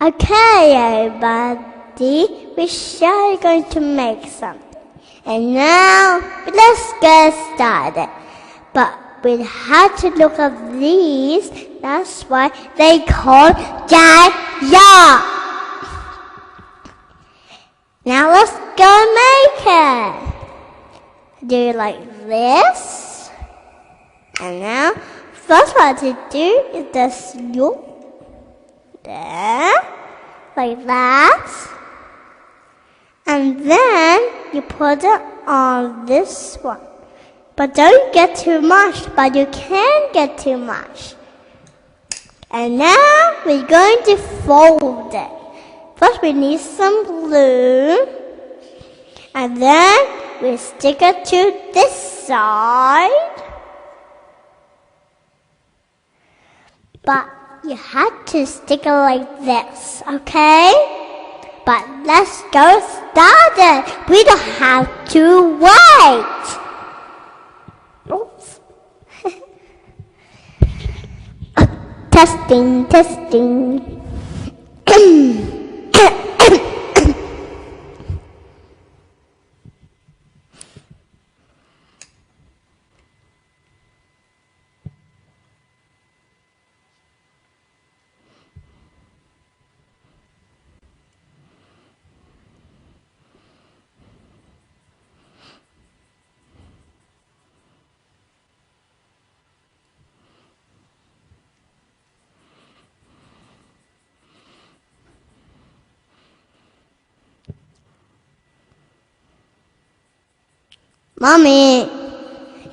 Okay, everybody, we are going to make something. And now, let's get started. But we have to look at these. That's why they call GIO. Now let's go make it. Do it like this. And now, first what to do is just look there, like that. And then you put it on this one. But don't get too much, but you can get too much. And now we're going to fold it. First we need some glue. And then we stick it to this side. But you have to stick it like this, okay? But let's go start it. We don't have to wait. Oops. Testing, testing. Mommy,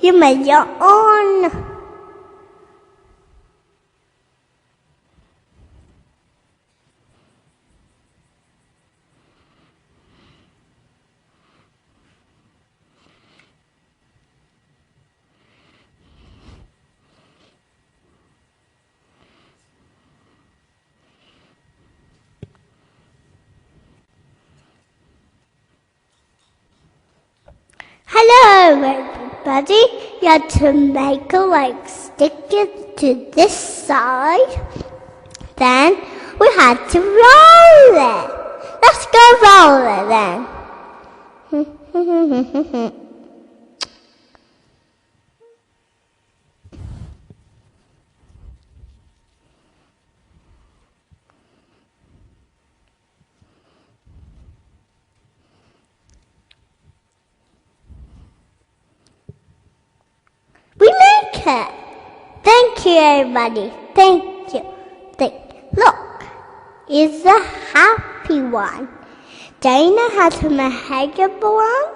you made your own. Hello everybody, you have to make it like stick it to this side. Then we have to roll it. Let's go roll it then. Thank you, everybody. Thank you. Look, it's a happy one. Don't know how to make a one,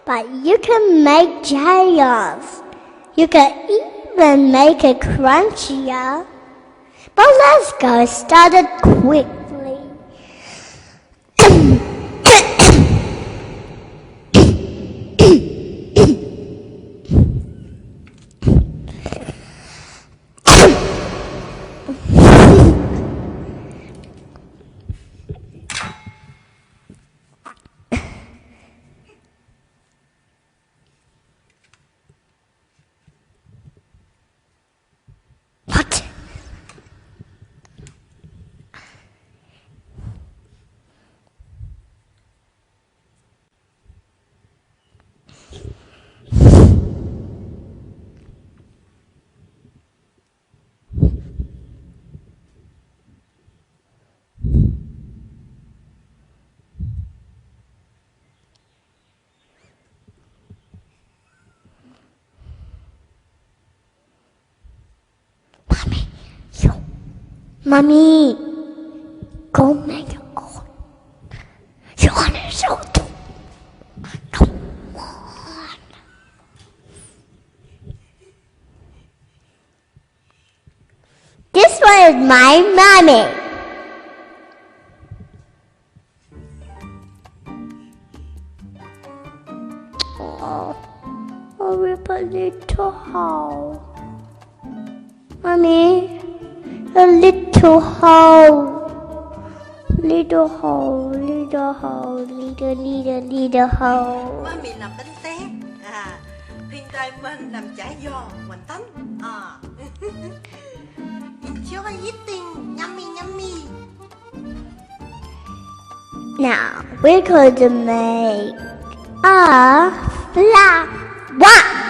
but you can make giants. You can even make it crunchier. But let's go start it quickly. Mommy, go make your own. You want to show too? Come on. This one is my mommy. Oh, with a little hole. Mommy. A little hole, little hole, little hole, little hole. Mami làm bánh tét, Pinkdiamond làm chả giò, hoành tánh. Enjoy eating, yummy, yummy. Now we're going to make a flower.